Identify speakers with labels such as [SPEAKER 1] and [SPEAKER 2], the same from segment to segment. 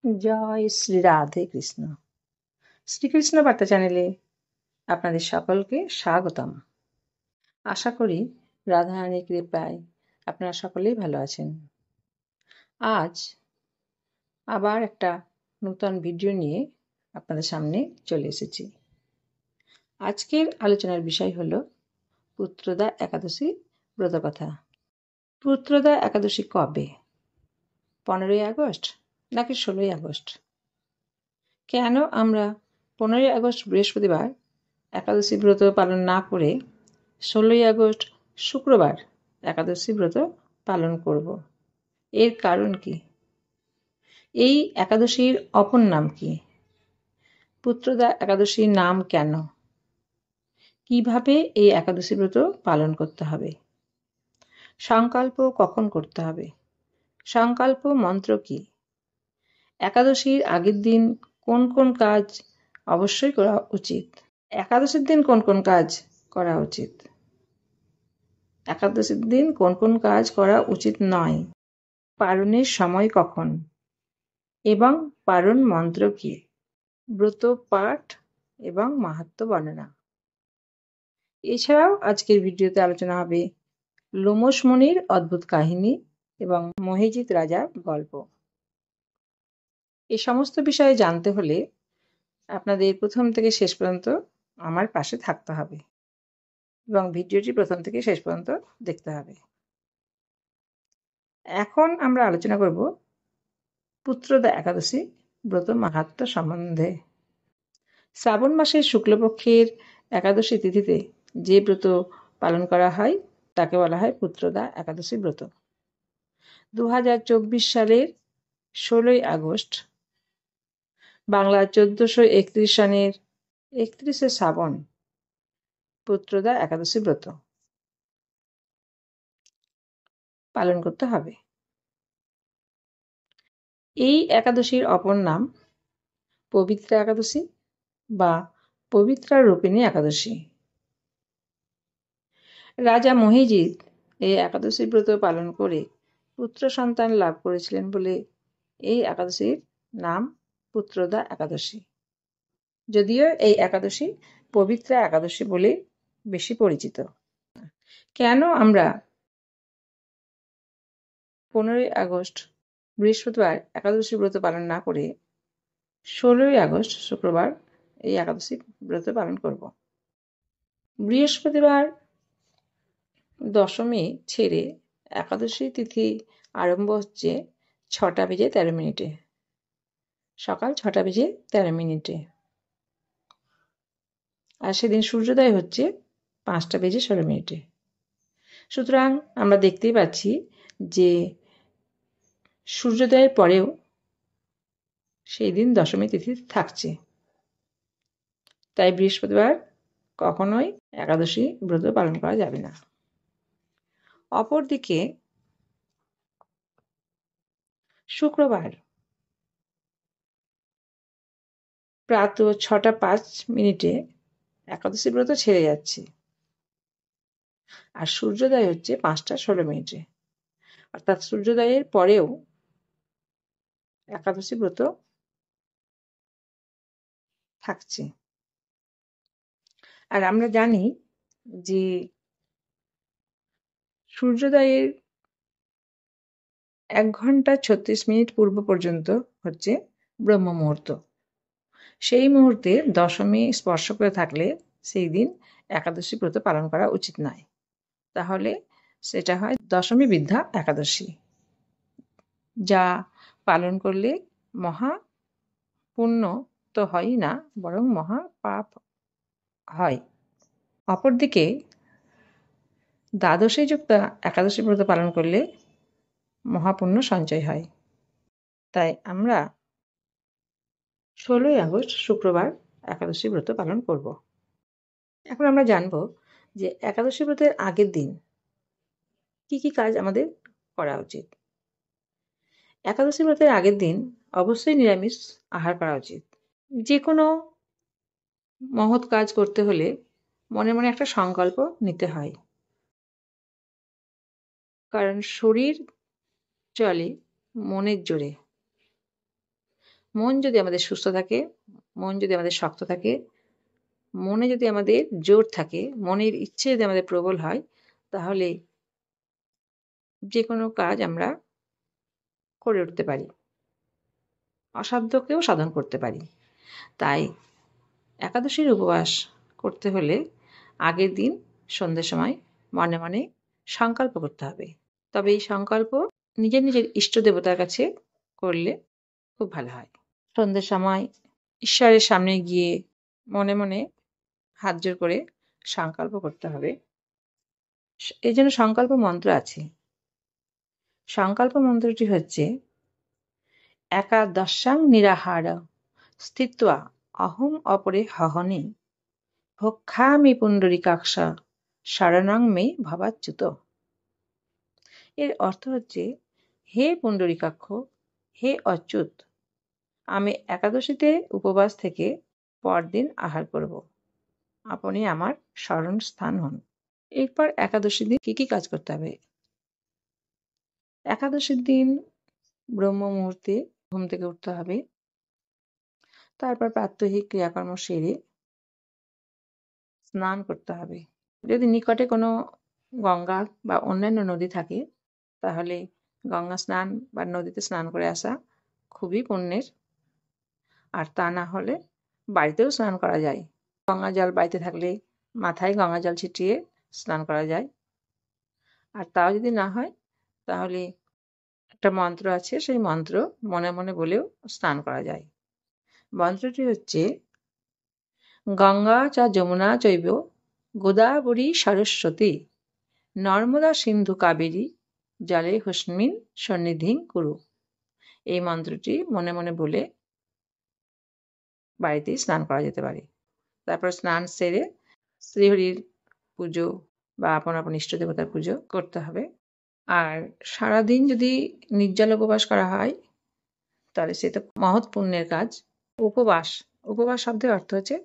[SPEAKER 1] জয় শ্রী রাধে কৃষ্ণ। শ্রীকৃষ্ণ বার্তা চ্যানেলে আপনাদের সকলকে স্বাগতম। আশা করি রাধারানীর কৃপায় আপনারা সকলেই ভালো আছেন। আজ আবার একটা নতুন ভিডিও নিয়ে আপনাদের সামনে চলে এসেছি। আজকের আলোচনার বিষয় হলো পুত্রদা একাদশী ব্রতকথা। পুত্রদা একাদশী কবে? 15ই আগস্ট নাকি 16ই আগস্ট? কেন আমরা 15ই আগস্ট বৃহস্পতিবার একাদশী ব্রত পালন না করে 16ই আগস্ট শুক্রবার একাদশী ব্রত পালন করব? এর কারণ কি? এই একাদশীর অপর নাম কি? পুত্রদা একাদশীর নাম কেন? কিভাবে এই একাদশী ব্রত পালন করতে হবে? সংকল্প কখন করতে হবে? সংকল্প মন্ত্র কি? একাদশীর আগের দিন কোন কোন কাজ অবশ্যই করা উচিত? একাদশীর দিন কোন কোন কাজ করা উচিত? একাদশীর দিন কোন কোন কাজ করা উচিত নয়? পারণের সময় কখন এবং পারণ মন্ত্র কি? ব্রত পাঠ এবং মাহাত্ম্য বর্ণনা। এছাড়াও আজকের ভিডিওতে আলোচনা হবে লোমশ মুনির অদ্ভুত কাহিনী এবং মহিজিৎ রাজার গল্প। এই সমস্ত বিষয়ে জানতে হলে আপনাদের প্রথম থেকে শেষ পর্যন্ত আমার পাশে থাকতে হবে এবং ভিডিওটি প্রথম থেকে শেষ পর্যন্ত দেখতে হবে। এখন আমরা আলোচনা করব পুত্রদা একাদশী ব্রত মাহাত্ম্য সম্বন্ধে। শ্রাবণ মাসের শুক্লপক্ষের একাদশী তিথিতে যে ব্রত পালন করা হয় তাকে বলা হয় পুত্রদা একাদশী ব্রত। 2024 সালের 16ই আগস্ট বাংলার 1431 সনের 31শে শ্রাবণ পুত্রদা একাদশী ব্রত পালন করতে হবে। এই একাদশীর অপর নাম পবিত্রা একাদশী বা পবিত্রা রূপিণী একাদশী। রাজা মহিজিৎ এই একাদশী ব্রত পালন করে পুত্র সন্তান লাভ করেছিলেন বলে এই একাদশীর নাম পুত্রদা একাদশী। যদিও এই একাদশী পবিত্রা একাদশী বলে বেশি পরিচিত। কেন আমরা 15ই আগস্ট বৃহস্পতিবার একাদশী ব্রত পালন না করে 16ই আগস্ট শুক্রবার এই একাদশী ব্রত পালন করব? বৃহস্পতিবার দশমী ছেড়ে একাদশী তিথি আরম্ভ হচ্ছে 6টা বেজে 13 মিনিটে, সকাল 6টা বেজে 13 মিনিটে। আর সেদিন সূর্যোদয় হচ্ছে 5টা বেজে 16 মিনিটে। সুতরাং আমরা দেখতেই পাচ্ছি যে সূর্যোদয়ের পরেও সেই দিন দশমী তিথি থাকছে। তাই বৃহস্পতিবার কখনোই একাদশী ব্রত পালন করা যাবে না। অপরদিকে শুক্রবার প্রাত 6টা 5 মিনিটে একাদশী ব্রত ছেড়ে যাচ্ছে আর সূর্যোদয় হচ্ছে 5টা 16 মিনিটে। অর্থাৎ সূর্যোদয়ের পরেও একাদশী ব্রত থাকছে। আর আমরা জানি যে সূর্যোদয়ের 1 ঘন্টা 36 মিনিট পূর্ব পর্যন্ত হচ্ছে ব্রহ্ম মুহূর্ত। সেই মুহূর্তে দশমী স্পর্শ করে থাকলে সেই দিন একাদশী ব্রত পালন করা উচিত নয়। তাহলে সেটা হয় দশমী বিদ্যা একাদশী, যা পালন করলে মহা পুণ্য তো হয়ই না, বরং মহা পাপ হয়। অপরদিকে দ্বাদশী যুক্ত একাদশী ব্রত পালন করলে মহাপুণ্য সঞ্চয় হয়। তাই আমরা 16ই আগস্ট শুক্রবার একাদশী ব্রত পালন করব। এখন আমরা জানব যে একাদশী ব্রতের আগের দিন কি কি কাজ আমাদের করা উচিত। একাদশী ব্রতের আগের দিন অবশ্যই নিরামিষ আহার করা উচিত। যে কোনো মহৎ কাজ করতে হলে মনে মনে একটা সংকল্প নিতে হয়, কারণ শরীর চলে মনের জোরে। মন যদি আমাদের সুস্থ থাকে, মন যদি আমাদের শক্ত থাকে, মনে যদি আমাদের জোর থাকে, মনের ইচ্ছে যদি আমাদের প্রবল হয়, তাহলে যে কোনো কাজ আমরা করে উঠতে পারি, অসাধ্যকেও সাধন করতে পারি। তাই একাদশীর উপবাস করতে হলে আগের দিন সন্ধ্যের সময় মনে মনে সংকল্প করতে হবে। তবে এই সংকল্প নিজের নিজের ইষ্ট দেবতার কাছে করলে খুব ভালো হয়। সন্ধ্যের সময় ঈশ্বরের সামনে গিয়ে মনে মনে হাত জোর করে সংকল্প করতে হবে। এই জন্য সংকল্প মন্ত্র আছে। সংকল্প মন্ত্রটি হচ্ছে একাদশাং নিরাহার স্থিত্বা অহং অপরে হহনে ভক্ষামি পুণ্ডরীকাক্ষা শরণং মে ভবাচ্যুত। এর অর্থ হচ্ছে, হে পুণ্ডরীকাক্ষ, হে অচ্যুত, আমি একাদশীতে উপবাস থেকে পরদিন আহার করব। আপনি আমার শরণ স্থান হন। এরপর একাদশীর দিন কি কি কাজ করতে হবে? একাদশীর দিন ব্রহ্ম মুহূর্তে ঘুম থেকে উঠতে হবে। তারপর প্রাত্যহিক ক্রিয়াকর্ম সেরে স্নান করতে হবে। যদি নিকটে কোনো গঙ্গা বা অন্যান্য নদী থাকে, তাহলে গঙ্গা স্নান বা নদীতে স্নান করে আসা খুবই পুণ্যের। আর তা না হলে বাড়িতেও স্নান করা যায়। গঙ্গা জল বাড়িতে থাকলে মাথায় গঙ্গা জল ছিটিয়ে স্নান করা যায়। আর তাও যদি না হয়, তাহলে একটা মন্ত্র আছে, সেই মন্ত্র মনে মনে বলেও স্নান করা যায়। মন্ত্রটি হচ্ছে, গঙ্গা চ যমুনা চৈব গোদাবরী সরস্বতী নর্মদা সিন্ধু কাবেরী জলে হস্মিন সন্নিধিং কুরু। এই মন্ত্রটি মনে মনে বলে বাড়িতেই স্নান করা যেতে পারে। তারপর স্নান সেরে শ্রীহরির পুজো বা আপন আপন ইষ্ট দেবতার পুজো করতে হবে। আর সারাদিন যদি নির্জল উপবাস করা হয়, তাহলে সে তো মহৎ পুণ্যের কাজ। উপবাস, উপবাস শব্দের অর্থ হচ্ছে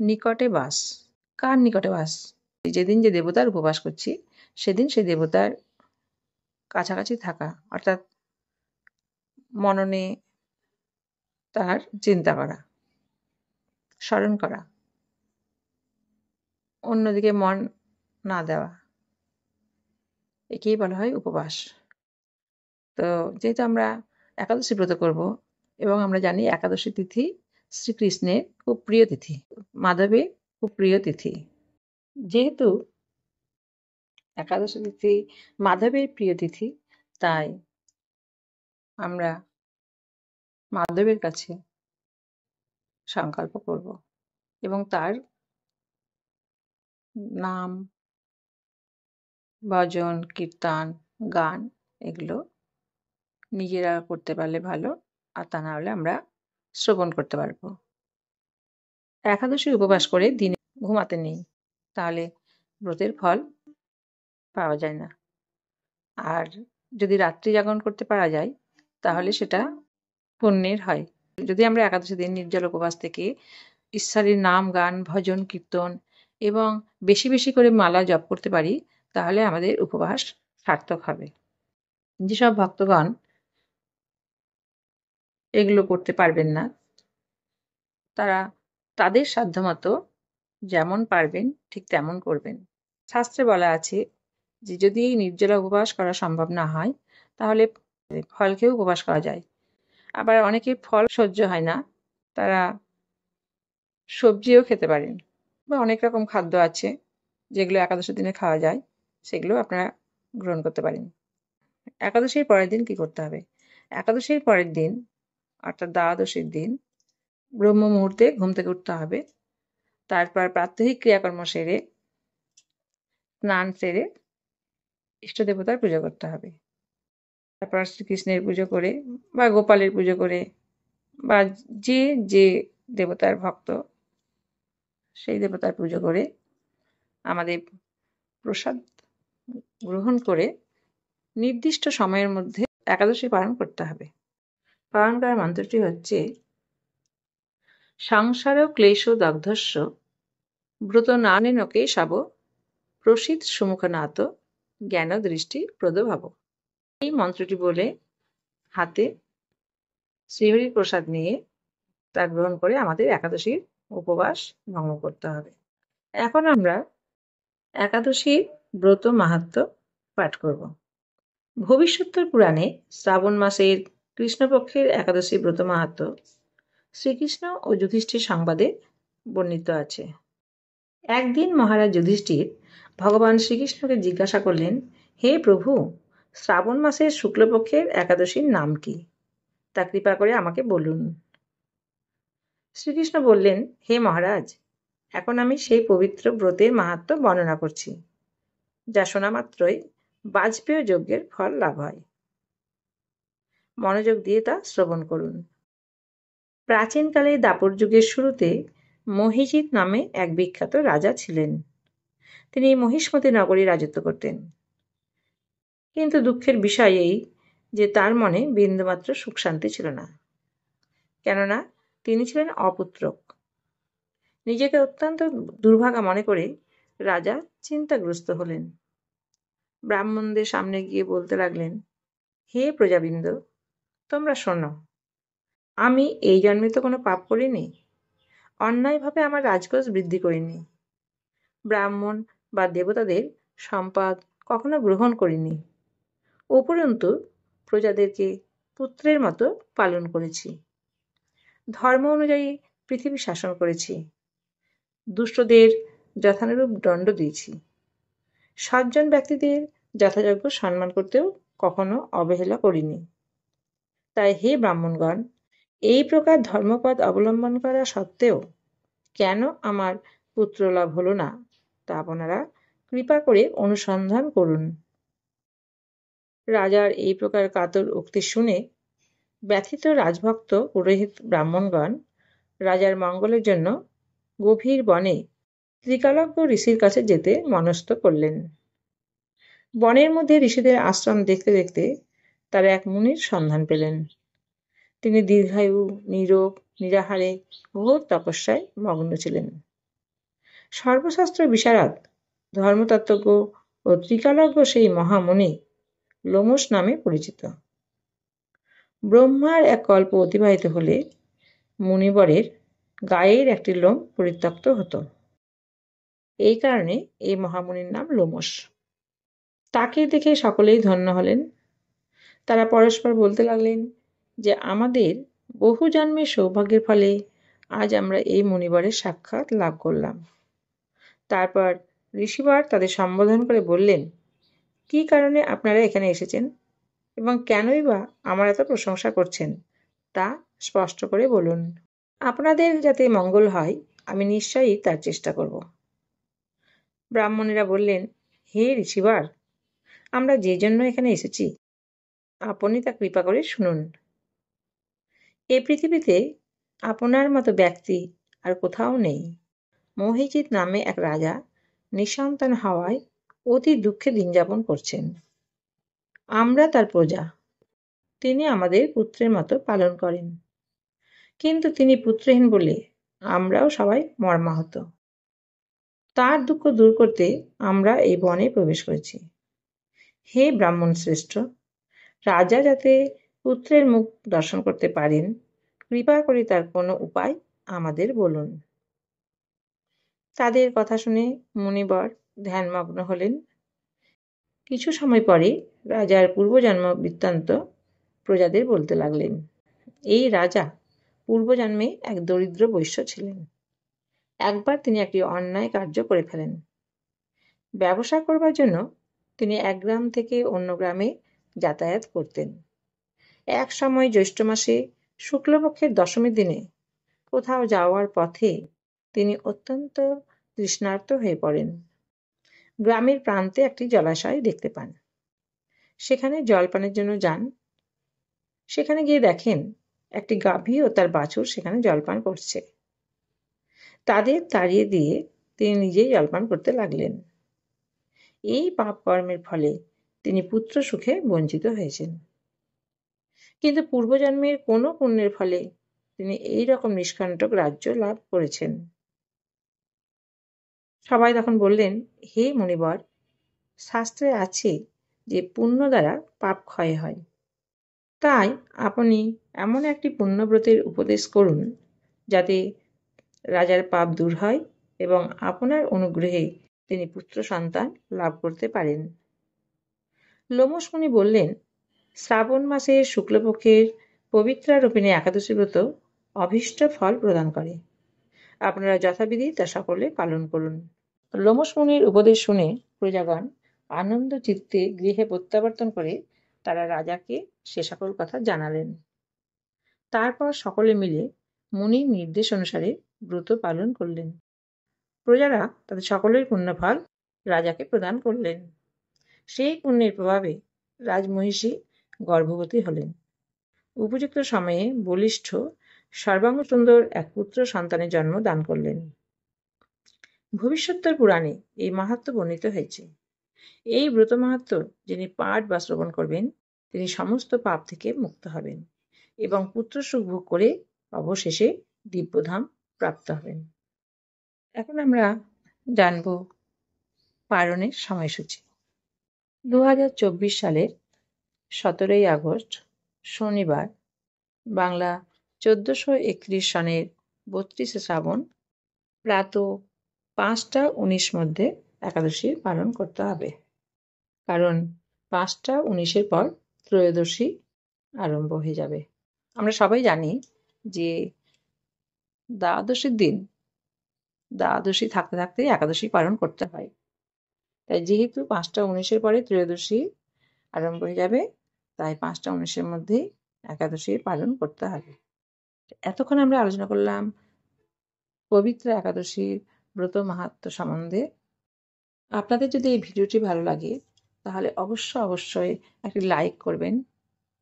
[SPEAKER 1] নিকটে বাস। কার নিকটে বাস? যেদিন যে দেবতার উপবাস করছি, সেদিন সেই দেবতার কাছাকাছি থাকা, অর্থাৎ মননে তার চিন্তা করা, স্মরণ করা, অন্যদিকে মন না দেওয়া, একেই বলা হয় উপবাস। তো যেহেতু আমরা একাদশী ব্রত করব, এবং আমরা জানি একাদশী তিথি শ্রীকৃষ্ণের খুব প্রিয় তিথি, মাধবের খুব প্রিয় তিথি। যেহেতু একাদশী তিথি মাধবের প্রিয় তিথি, তাই আমরা মাধবের কাছে সংকল্প করব এবং তার নাম, ভজন, কীর্তন, গান এগুলো নিজেরা করতে পারলে ভালো, আর তা না হলে আমরা শ্রবণ করতে পারবো। একাদশী উপবাস করে দিনে ঘুমাতে নেই, তাহলে ব্রতের ফল পাওয়া যায় না। আর যদি রাত্রি জাগরণ করতে পারা যায়, তাহলে সেটা পুণ্যের হয়। যদি আমরা একাদশী দিন নির্জল উপবাস থেকে ঈশ্বরের নাম, গান, ভজন, কীর্তন এবং বেশি বেশি করে মালা জপ করতে পারি, তাহলে আমাদের উপবাস সার্থক হবে। যেসব ভক্তগণ এগুলো করতে পারবেন না, তারা তাদের সাধ্যমতো যেমন পারবেন ঠিক তেমন করবেন। শাস্ত্রে বলা আছে যে যদি নির্জলা উপবাস করা সম্ভব না হয়, তাহলে ফল খেয়েও উপবাস করা যায়। আবার অনেকের ফল সহ্য হয় না, তারা সবজিও খেতে পারেন, বা অনেক রকম খাদ্য আছে যেগুলো একাদশীর দিনে খাওয়া যায়, সেগুলো আপনারা গ্রহণ করতে পারেন। একাদশীর পরের দিন কি করতে হবে? একাদশীর পরের দিন, অর্থাৎ দ্বাদশীর দিন ব্রহ্ম মুহূর্তে ঘুম থেকে উঠতে হবে। তারপর প্রাত্যহিক ক্রিয়াকর্ম সেরে, স্নান সেরে ইষ্ট দেবতার পুজো করতে হবে। তারপর শ্রীকৃষ্ণের পুজো করে বা গোপালের পুজো করে বা যে যে দেবতার ভক্ত, সেই দেবতার পুজো করে আমাদের প্রসাদ গ্রহণ করে নির্দিষ্ট সময়ের মধ্যে একাদশী পালন করতে হবে। পালন করার মন্ত্রটি হচ্ছে, সংসার ক্লেশ দগ্ধস্য ব্রত নানেন কেশব প্রসিদ সুমুখনাথ জ্ঞান দৃষ্টি প্রদভাব। এই মন্ত্রটি বলে হাতে শ্রীহরির প্রসাদ নিয়ে তা গ্রহণ করে আমাদের একাদশীর উপবাস ভঙ্গ করতে হবে। এখন আমরা একাদশীর ব্রত মাহাত্ম্য পাঠ করব। ভবিষ্যোত্তর পুরাণে শ্রাবণ মাসের কৃষ্ণপক্ষের একাদশী ব্রত মাহাত্ম্য শ্রীকৃষ্ণ ও যুধিষ্ঠির সংবাদে বর্ণিত আছে। একদিন মহারাজ যুধিষ্ঠির ভগবান শ্রীকৃষ্ণকে জিজ্ঞাসা করলেন, হে প্রভু, শ্রাবণ মাসের শুক্লপক্ষের একাদশীর নাম কি? তা কৃপা করে আমাকে বলুন। শ্রীকৃষ্ণ বললেন, হে মহারাজ, এখন আমি সেই পবিত্র ব্রতের মাহাত্ম্য বর্ণনা করছি, যা শোনা মাত্রই বাজপেয় যজ্ঞের ফল লাভ হয়। মনোযোগ দিয়ে তা শ্রবণ করুন। প্রাচীনকালে দাপর যুগের শুরুতে মহিজিৎ নামে এক বিখ্যাত রাজা ছিলেন। তিনি মহিষ্মতি নগরী রাজত্ব করতেন। কিন্তু দুঃখের বিষয় এই যে তার মনে বিন্দুমাত্র সুখ শান্তি ছিল না, কেননা তিনি ছিলেন অপুত্রক। নিজেকে অত্যন্ত দুর্ভাগা মনে করে রাজা চিন্তাগ্রস্ত হলেন। ব্রাহ্মণদের সামনে গিয়ে বলতে লাগলেন, হে প্রজাবৃন্দ, তোমরা শোনো, আমি এই জন্মে তো কোনো পাপ করিনি, অন্যায়ভাবে আমার রাজকোষ বৃদ্ধি করিনি, ব্রাহ্মণ বা দেবতাদের সম্পদ কখনো গ্রহণ করিনি, উপরন্তু প্রজাদেরকে পুত্রের মতো পালন করেছি, ধর্ম অনুযায়ী পৃথিবী শাসন করেছি, দুষ্টদের যথানুরূপ দণ্ড দিয়েছি, সজ্জন ব্যক্তিদের যথাযোগ্য সম্মান করতেও কখনো অবহেলা করিনি। তাই হে ব্রাহ্মণগণ, এই প্রকার ধর্মপথ অবলম্বন করা সত্ত্বেও কেন আমার পুত্রলাভ হল না, তা আপনারা কৃপা করে অনুসন্ধান করুন। রাজার এই প্রকার কাতর উক্তি শুনে ব্যথিত রাজভক্ত পুরোহিত ব্রাহ্মণগণ রাজার মঙ্গলের জন্য গভীর বনে ত্রিকালজ্ঞ ঋষির কাছে যেতে মনস্থ করলেন। বনের মধ্যে ঋষিদের আশ্রম দেখতে দেখতে তারা এক মুনির সন্ধান পেলেন। তিনি দীর্ঘায়ু, নীরোগ, নিরাহারে ঘোর তপস্যায় মগ্ন ছিলেন। সর্বশাস্ত্র বিশারদ, ধর্মতত্ত্বজ্ঞ ও ত্রিকালজ্ঞ সেই মহামুনি লোমশ নামে পরিচিত। ব্রহ্মার এক কল্প অতিবাহিত হলে মুনিবরের গায়ের একটি লোম পরিত্যক্ত হতো। এই কারণে এই মহামুনির নাম লোমশ। তাকে দেখে সকলেই ধন্য হলেন। তারা পরস্পর বলতে লাগলেন যে আমাদের বহু জন্মের সৌভাগ্যের ফলে আজ আমরা এই মুনিবরের সাক্ষাৎ লাভ করলাম। তারপর ঋষিবর তাদের সম্বোধন করে বললেন, কি কারণে আপনারা এখানে এসেছেন এবং কেনই বা আমার এত প্রশংসা করছেন, তা স্পষ্ট করে বলুন। আপনাদের যাতে মঙ্গল হয়, আমি নিশ্চয়ই তার চেষ্টা করব। ব্রাহ্মণেরা বললেন, হে ঋষিবর, আমরা যে জন্য এখানে এসেছি আপনি তা কৃপা করে শুনুন। এই পৃথিবীতে আপনার মতো ব্যক্তি আর কোথাও নেই। মহিজিৎ নামে এক রাজা নিঃসন্তান হওয়ায় অতি দুঃখে দিন যাপন করছেন। আমরা তার প্রজা। তিনি আমাদের পুত্রের মতো পালন করেন, কিন্তু তিনি পুত্রহীন বলে আমরাও সবাই মর্মাহত। তার দুঃখ দূর করতে আমরা এই বনে প্রবেশ করেছি। হে ব্রাহ্মণ শ্রেষ্ঠ, রাজা যাতে পুত্রের মুখ দর্শন করতে পারেন, কৃপা করে তার কোনো উপায় আমাদের বলুন। তাদের কথা শুনে মুনিবর ধ্যানমগ্ন হলেন। কিছু সময় পরে রাজার পূর্বজন্ম বৃত্তান্ত প্রজাদের বলতে লাগলেন। এই রাজা পূর্বজন্মে এক দরিদ্র বৈশ্য ছিলেন। একবার তিনি একটি অন্যায় কার্য করে ফেলেন। ব্যবসা করবার জন্য তিনি এক গ্রাম থেকে অন্য গ্রামে যাতায়াত করতেন। এক সময় জ্যৈষ্ঠ মাসে শুক্লপক্ষের দশমীর দিনে কোথাও যাওয়ার পথে তিনি অত্যন্ত তৃষ্ণার্ত হয়ে পড়েন। গ্রামের প্রান্তে একটি জলাশয় দেখতে পান। সেখানে জলপানের জন্য যান। সেখানে গিয়ে দেখেন একটি গাভী ও তার বাছুর সেখানে জলপান করছে। তাদের তাড়িয়ে দিয়ে তিনি নিজেই জলপান করতে লাগলেন। এই পাপ কর্মের ফলে তিনি পুত্র সুখে বঞ্চিত হয়েছেন। কিন্তু পূর্বজন্মের কোনো পুণ্যের ফলে তিনি এই রকম নিষ্কণ্টক রাজ্য লাভ করেছেন। সবাই তখন বললেন, হে মুনিবর, শাস্ত্রে আছে যে পুণ্য দ্বারা পাপ ক্ষয় হয়। তাই আপনি এমন একটি পুণ্যব্রতের উপদেশ করুন যাতে রাজার পাপ দূর হয় এবং আপনার অনুগ্রহে তিনি পুত্র সন্তান লাভ করতে পারেন। লোমশ মুনি বললেন, শ্রাবণ মাসের শুক্লপক্ষের পবিত্রারোপিণী একাদশী ব্রত অভীষ্ট ফল প্রদান করে। আপনারা যথাবিধি তা সকলে পালন করুন। লোমশ মুনির উপদেশ শুনে প্রজাগণ আনন্দ চিত্তে গৃহে প্রত্যাবর্তন করে তারা রাজাকে সে সকল কথা জানালেন। তারপর সকলে মিলে মুনির নির্দেশ অনুসারে ব্রত পালন করলেন। প্রজারা তাদের সকলের পুণ্যফল রাজাকে প্রদান করলেন। সেই পুণ্যের প্রভাবে রাজমহিষী গর্ভবতী হলেন। উপযুক্ত সময়ে বলিষ্ঠ সর্বাঙ্গ সুন্দর এক পুত্র সন্তানের জন্ম দান করলেন। ভবিষ্যোত্তর পুরাণে এই মাহাত্ম্য বর্ণিত হয়েছে। এই ব্রত মাহাত্ম্য যিনি পাঠ বা শ্রবণ করবেন তিনি সমস্ত পাপ থেকে মুক্ত হবেন এবং পুত্র সুখ ভোগ করে অবশেষে দিব্যধাম প্রাপ্ত হবেন। এখন আমরা জানব পারণের সময়সূচি। 2024 সালের 17ই আগস্ট শনিবার, বাংলা 1431 সনের 32শে শ্রাবণ, প্রাত 5টা 19 মধ্যে একাদশী পালন করতে হবে। কারণ 5টা 19-এর পর ত্রয়োদশী আরম্ভ হয়ে যাবে। আমরা সবাই জানি যে দ্বাদশীর দিন দ্বাদশী থাকতে থাকতে একাদশী পালন করতে হয়। তাই যেহেতু 5টা 19-এর পরে ত্রয়োদশী আরম্ভ হয়ে যাবে, তাই 5টা 19-এর মধ্যেই একাদশী পালন করতে হবে। এতক্ষণ আমরা আলোচনা করলাম পবিত্র একাদশীর ব্রত মাহাত্ম্য সম্বন্ধে। আপনাদের যদি এই ভিডিওটি ভালো লাগে তাহলে অবশ্যই একটি লাইক করবেন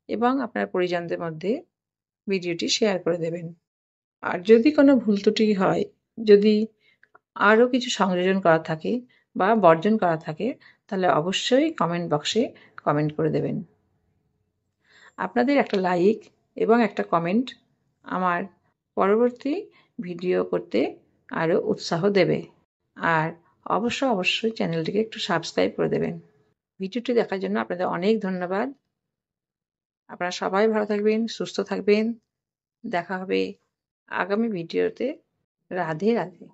[SPEAKER 1] এবং আপনার পরিজনদের মধ্যে ভিডিওটি শেয়ার করে দেবেন। আর যদি কোনো ভুল ত্রুটি হয়, যদি আরও কিছু সংযোজন করা থাকে বা বর্জন করা থাকে, তাহলে অবশ্যই কমেন্ট বক্সে কমেন্ট করে দেবেন। আপনাদের একটা লাইক এবং একটা কমেন্ট আমার পরবর্তী ভিডিও করতে আরও উৎসাহ দেবে। আর অবশ্যই চ্যানেলটিকে একটু সাবস্ক্রাইব করে দেবেন। ভিডিওটি দেখার জন্য আপনাদের অনেক ধন্যবাদ। আপনারা সবাই ভালো থাকবেন, সুস্থ থাকবেন। দেখা হবে আগামী ভিডিওতে। রাধে রাধে।